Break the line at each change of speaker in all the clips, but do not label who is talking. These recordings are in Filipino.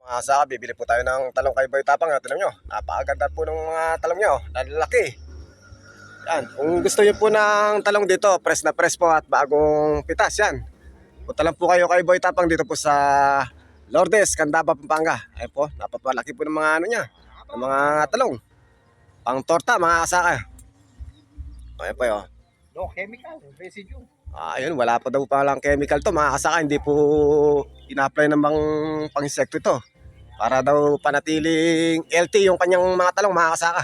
Saka bibili po tayo ng talong kay Boy Tapang. Tignan nyo, napakaganda po ng mga talong nyo. Lalaki. Yan. Kung gusto nyo po ng talong dito, press na press po at bagong pitas. Yan. Punta lang po kayo kay Boy Tapang dito po sa Lourdes, Candaba, Pampanga. Ayun po, napapalaki po ng mga ano niya, ng mga talong. Pang torta, mga kasaka. Ayun po yun.
No chemical, residue.
Ayun, wala pa daw palang chemical to, mga kasaka. Hindi po ina-apply ng pang-insekto ito. Para daw panatiling healthy yung kanyang mga talong, mga kasaka.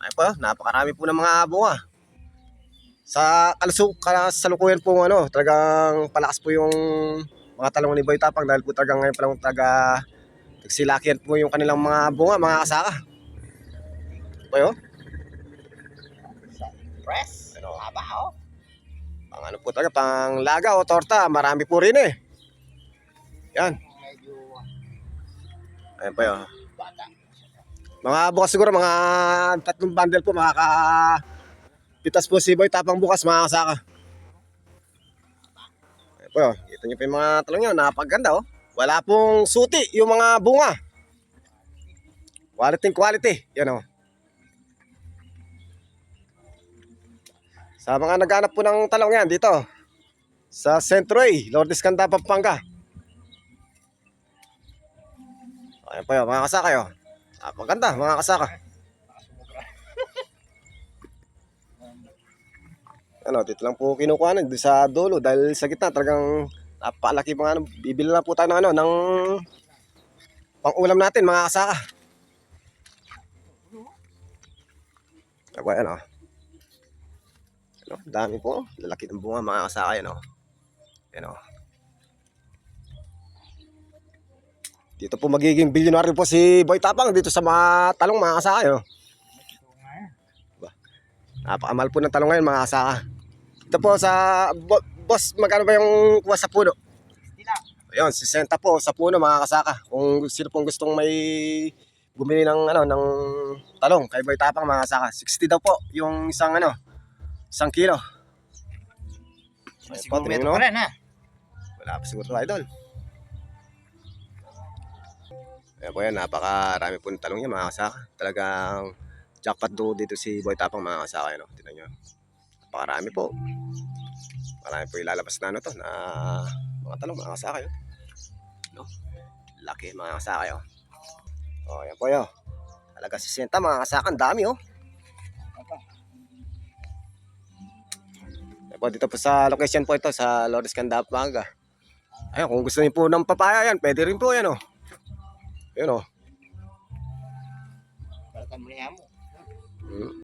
Ayun po, napakarami po ng mga bunga. Sa kasalukuyan po ano, talagang palakas po yung mga talong ni Boy Tapang dahil po talagang ngayon pa lang nagsilakihan po yung kanilang mga bunga, mga kasaka. Ayun.
Press.
Ano?
Haba, oh.
Pang ano po talaga, pang laga o torta, marami po rin eh. Yan.
Medyo
Ayun po yun.
bata.
Mga bukas siguro, mga 3 bundle po, pitas po si Boy Tapang bukas, mga kasaka. Ayun po yun. Kita nyo po yung mga talong yun, napaganda oh. Wala pong suti yung mga bunga. Quality. Yan oh. Sa mga naghanap po ng talong yan dito sa Centro A, Lourdes, Candaba, Pampanga. Ayun po yun, mga kasaka yun. Napaganda, mga kasaka. Ano, dito lang po kinukuhanan doon sa dulo dahil sa gitna talagang napalaki mga ano. Bibili na po tayo ng ano, ng pang-ulam natin, mga kasaka. Ako yan oh. Ano, dami po, lalaki ng bunga, mga kasaka yan oh. Yan oh. Dito po magiging billionaire po si Boy Tapang dito sa mga talong, mga kasaka yun oh. Napakamahal po ng talong ngayon, mga kasaka. Ito po sa boss, magkano ba yung kuha sa puno? Ayun, 60 po sa puno, mga kasaka. Kung sino pong gustong may bumili ng ano, ng talong kay Boy Tapang, mga kasaka. 60 daw po yung isang ano, 1 kilo.
Siguro meto pa rin, ha?
Wala pa siguro, idol. Ayan po yan, napakarami po ng talong niya, mga kasaka. Talagang jackpot do dito si Boy Tapang, mga kasaka. No? Tignan nyo. Napakarami po. Marami po ilalabas na ano to, na mga talong, mga kasaka. Yun. No? Laki, mga kasaka. Yun. O, yan po yun. Talaga 60, mga kasaka. Ang dami, oh. Yan po, dito po sa location po ito, sa Lourdes, Candaba, Pampanga. Ayun, kung gusto niyo po ng papaya yan, pwede rin po yan, oh. Yun, oh.
Balikan mo niya mo.
Hmm.